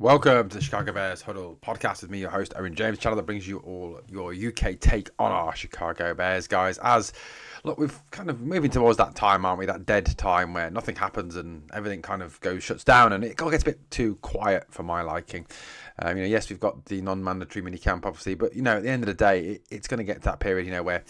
Welcome to the Chicago Bears Huddle podcast with me, your host, Owen James, channel that brings you all your UK take on our Chicago Bears, guys. As, look, we've kind of moving towards that time, aren't we? That dead time where nothing happens and everything kind of shuts down and it all gets a bit too quiet for my liking. Yes, we've got the non-mandatory minicamp, obviously, but, at the end of the day, it's going to get to that period, where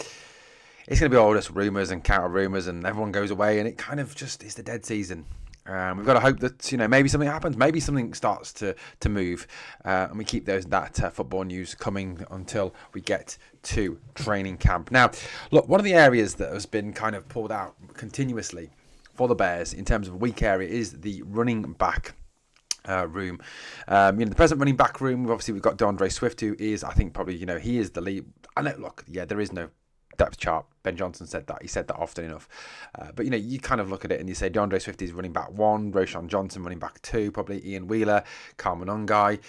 it's going to be all just rumours and counter-rumours and everyone goes away and it kind of just is the dead season. We've got to hope that maybe something happens, maybe something starts to move, and we keep that football news coming until we get to training camp. Now, look, one of the areas that has been kind of pulled out continuously for the Bears in terms of a weak area is the running back room. The present running back room. We've got DeAndre Swift, who is, I think, probably he is the lead. I know. Look, there is no depth chart. Ben Johnson said that. He said that often enough. But you kind of look at it and you say DeAndre Swift is running back 1, Roshan Johnson running back 2, probably Ian Wheeler, Carmen Ungai.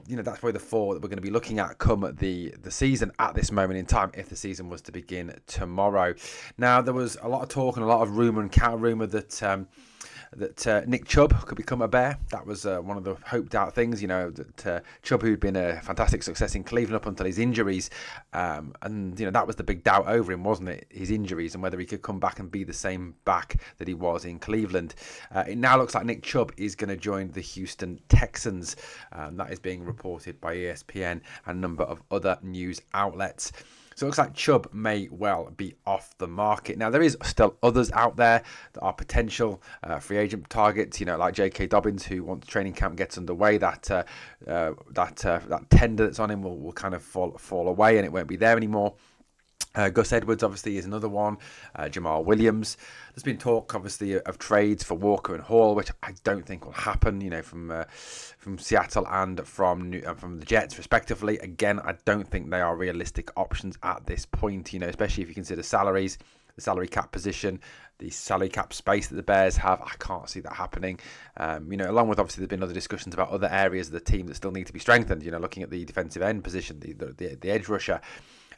That's probably the 4 that we're going to be looking at come the season at this moment in time, if the season was to begin tomorrow. Now, there was a lot of talk and a lot of rumour and counter-rumour that Nick Chubb could become a Bear. That was one of the hoped out things, that Chubb, who'd been a fantastic success in Cleveland up until his injuries, and that was the big doubt over him, wasn't it? His injuries and whether he could come back and be the same back that he was in Cleveland. It now looks like Nick Chubb is going to join the Houston Texans. That is being reported by ESPN and a number of other news outlets. So it looks like Chubb may well be off the market. Now, there is still others out there that are potential free agent targets, like J.K. Dobbins, who once training camp gets underway, that tender that's on him will kind of fall away and it won't be there anymore. Gus Edwards, obviously, is another one. Jamal Williams. There's been talk, obviously, of trades for Walker and Hall, which I don't think will happen, from Seattle and from the Jets, respectively. Again, I don't think they are realistic options at this point, especially if you consider salaries, the salary cap position, the salary cap space that the Bears have. I can't see that happening. Along with, obviously, there's been other discussions about other areas of the team that still need to be strengthened, looking at the defensive end position, the edge rusher.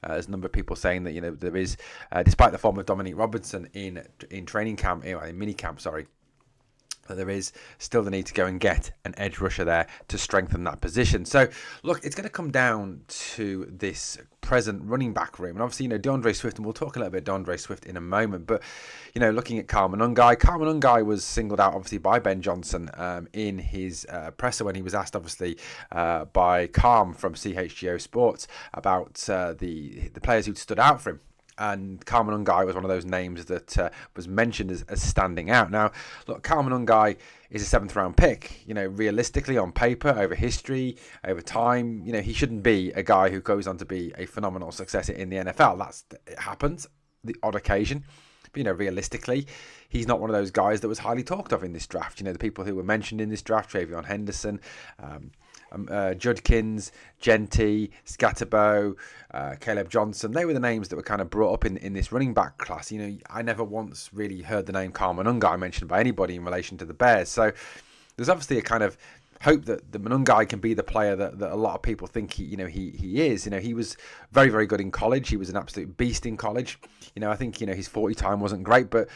There's a number of people saying that there is, despite the form of Dominique Robertson in training camp, in mini camp, that there is still the need to go and get an edge rusher there to strengthen that position. So, look, it's going to come down to this present running back room. And obviously, DeAndre Swift, and we'll talk a little bit DeAndre Swift in a moment, but, looking at Carmen Ungai was singled out, obviously, by Ben Johnson in his presser when he was asked, obviously, by Carm from CHGO Sports about the players who'd stood out for him. And Carmen Ungai was one of those names that was mentioned as standing out. Now, look, Carmen Ungai is a 7th round pick. Realistically, on paper, over history, over time, he shouldn't be a guy who goes on to be a phenomenal success in the NFL. It happens, the odd occasion. But, realistically, he's not one of those guys that was highly talked of in this draft. The people who were mentioned in this draft, Travion Henderson, Judkins, Genty, Scatterbo, Caleb Johnson, they were the names that were kind of brought up in this running back class. I never once really heard the name Carmen Ungai mentioned by anybody in relation to the Bears. So there's obviously a kind of hope that the Manungai can be the player that a lot of people think he is. He was very, very good in college. He was an absolute beast in college. I think, his 40 time wasn't great, but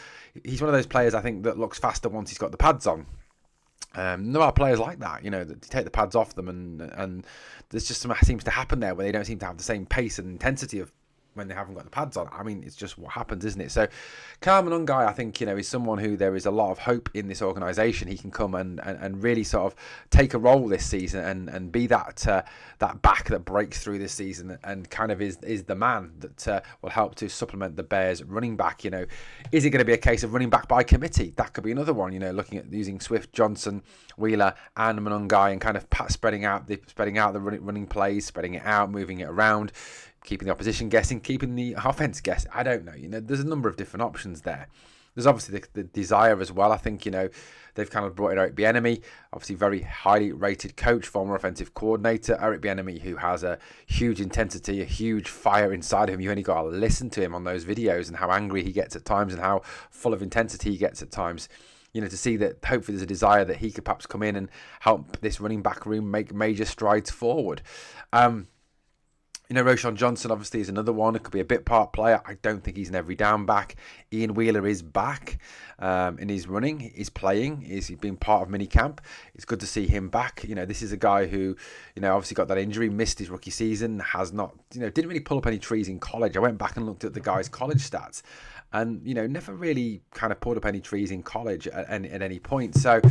he's one of those players I think that looks faster once he's got the pads on. There are players like that, that take the pads off them and there's just something seems to happen there where they don't seem to have the same pace and intensity of when they haven't got the pads on. I mean, it's just what happens, isn't it? So Carmen Ungai, I think, is someone who there is a lot of hope in this organisation. He can come and really sort of take a role this season and be that back that breaks through this season and kind of is the man that will help to supplement the Bears running back. Is it going to be a case of running back by committee? That could be another one, looking at using Swift, Johnson, Wheeler and Manungai and kind of spreading out the running plays, spreading it out, moving it around, keeping the opposition guessing, keeping the offense guessing. I don't know. There's a number of different options there. There's obviously the desire as well. I think, they've kind of brought in Eric Bieniemy, obviously very highly rated coach, former offensive coordinator. Eric Bieniemy, who has a huge intensity, a huge fire inside of him. You only got to listen to him on those videos and how angry he gets at times and how full of intensity he gets at times. To see that hopefully there's a desire that he could perhaps come in and help this running back room make major strides forward. Roshan Johnson obviously is another one. It could be a bit part player. I don't think he's an every down back. Ian Wheeler is back in his running. He's playing. He's been part of mini camp. It's good to see him back. This is a guy who, obviously got that injury, missed his rookie season, has not, didn't really pull up any trees in college. I went back and looked at the guy's college stats and, never really kind of pulled up any trees in college at any point. So,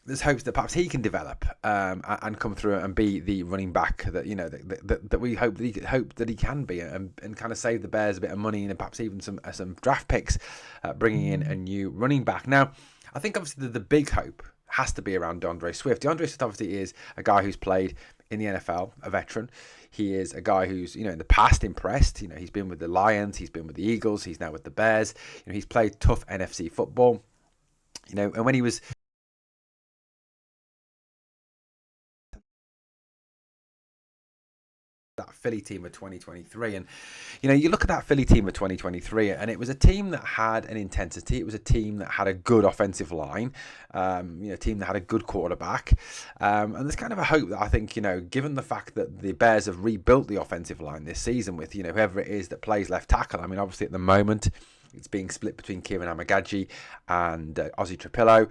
there's hopes that perhaps he can develop and come through and be the running back that that we hope that he can be, and kind of save the Bears a bit of money and perhaps even some draft picks, bringing in a new running back. Now, I think obviously the big hope has to be around DeAndre Swift. DeAndre Swift obviously is a guy who's played in the NFL, a veteran. He is a guy who's in the past impressed. He's been with the Lions, he's been with the Eagles, he's now with the Bears. He's played tough NFC football. And when he was that Philly team of 2023, and you look at that Philly team of 2023, and it was a team that had an intensity. It was a team that had a good offensive line, a team that had a good quarterback, and there's kind of a hope that I think given the fact that the Bears have rebuilt the offensive line this season with whoever it is that plays left tackle. I mean, obviously at the moment it's being split between Kieran Amagaji and Ozzie Trapillo.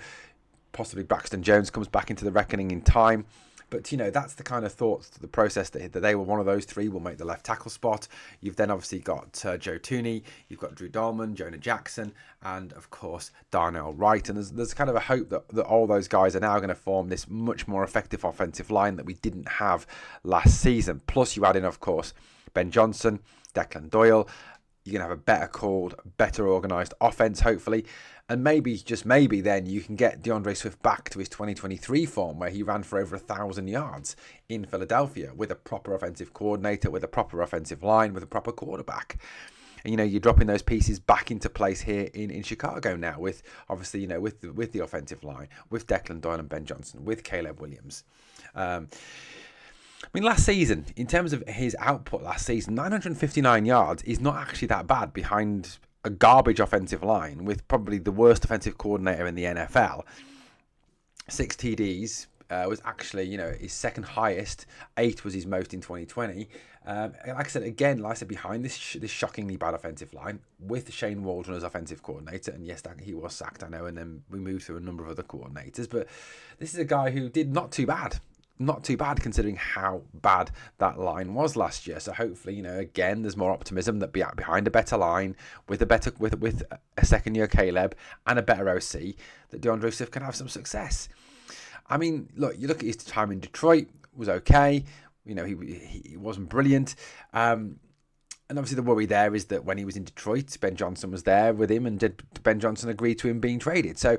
Possibly Braxton Jones comes back into the reckoning in time. But, that's the kind of thoughts, the process that they were one of those three will make the left tackle spot. You've then obviously got Joe Tooney, you've got Drew Dahlman, Jonah Jackson, and, of course, Darnell Wright. And there's kind of a hope that all those guys are now going to form this much more effective offensive line that we didn't have last season. Plus, you add in, of course, Ben Johnson, Declan Doyle. You're going to have a better called, better organised offense, hopefully. And maybe, just maybe, then you can get DeAndre Swift back to his 2023 form where he ran for over 1,000 yards in Philadelphia with a proper offensive coordinator, with a proper offensive line, with a proper quarterback. And, you're dropping those pieces back into place here in Chicago now with, obviously, with the offensive line, with Declan Doyle and Ben Johnson, with Caleb Williams. Last season, in terms of his output last season, 959 yards is not actually that bad behind a garbage offensive line with probably the worst offensive coordinator in the NFL. 6 TDs was actually, his second highest. 8 was his most in 2020. Like I said, behind this shockingly bad offensive line with Shane Waldron as offensive coordinator. And yes, he was sacked, I know. And then we moved through a number of other coordinators. But this is a guy who did not too bad. Not too bad considering how bad that line was last year. So hopefully, again, there's more optimism that behind a better line with a second year Caleb and a better OC, that DeAndre Swift can have some success. I mean, look, you look at his time in Detroit, was okay. He wasn't brilliant. And obviously the worry there is that when he was in Detroit, Ben Johnson was there with him, and did Ben Johnson agree to him being traded? So,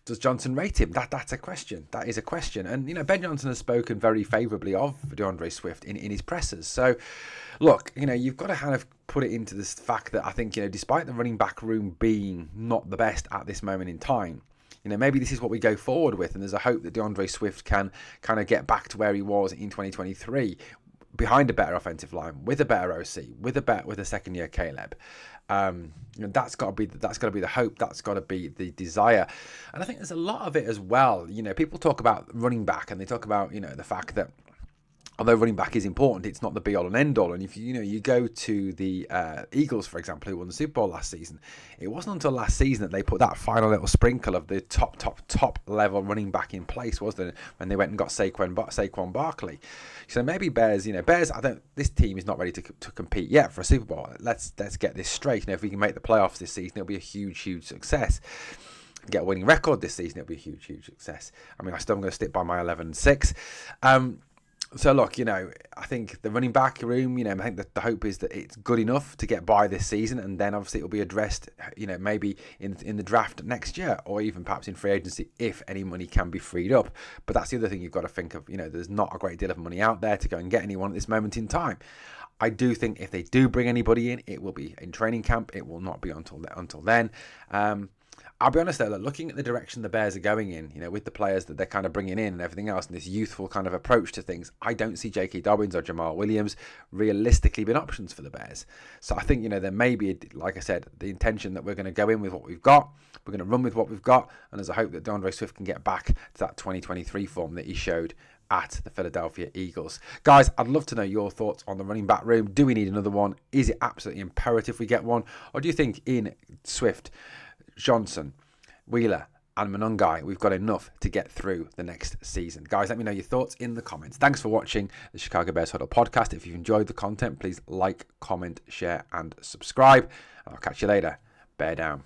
does Johnson rate him? That's a question. That is a question. And, Ben Johnson has spoken very favourably of DeAndre Swift in his pressers. So, look, you've got to kind of put it into this fact that I think, despite the running back room being not the best at this moment in time, maybe this is what we go forward with. And there's a hope that DeAndre Swift can kind of get back to where he was in 2023 behind a better offensive line, with a better OC, with a second year Caleb. That's got to be the hope. That's got to be the desire. And I think there's a lot of it as well. People talk about running back, and they talk about the fact that although running back is important, it's not the be all and end all. And if you go to the Eagles, for example, who won the Super Bowl last season, it wasn't until last season that they put that final little sprinkle of the top level running back in place, wasn't it? When they went and got Saquon Barkley. So maybe Bears, this team is not ready to compete yet for a Super Bowl. Let's get this straight. If we can make the playoffs this season, it'll be a huge success. Get a winning record this season, it'll be a huge success. I mean, I still am going to stick by my 11-6. So look, I think the running back room, I think that the hope is that it's good enough to get by this season, and then obviously it'll be addressed, maybe in the draft next year, or even perhaps in free agency if any money can be freed up. But that's the other thing you've got to think of. There's not a great deal of money out there to go and get anyone at this moment in time. I do think if they do bring anybody in, it will be in training camp. It will not be until then. I'll be honest though, looking at the direction the Bears are going in, with the players that they're kind of bringing in and everything else, and this youthful kind of approach to things, I don't see J.K. Dobbins or Jamal Williams realistically being options for the Bears. So I think, there may be, like I said, the intention that we're going to go in with what we've got, we're going to run with what we've got, and there's a hope that DeAndre Swift can get back to that 2023 form that he showed at the Philadelphia Eagles. Guys, I'd love to know your thoughts on the running back room. Do we need another one? Is it absolutely imperative we get one? Or do you think in Swift, Johnson, Wheeler, and Monungai, we've got enough to get through the next season? Guys, let me know your thoughts in the comments. Thanks for watching the Chicago Bears Huddle podcast. If you've enjoyed the content, please like, comment, share, and subscribe. I'll catch you later. Bear down.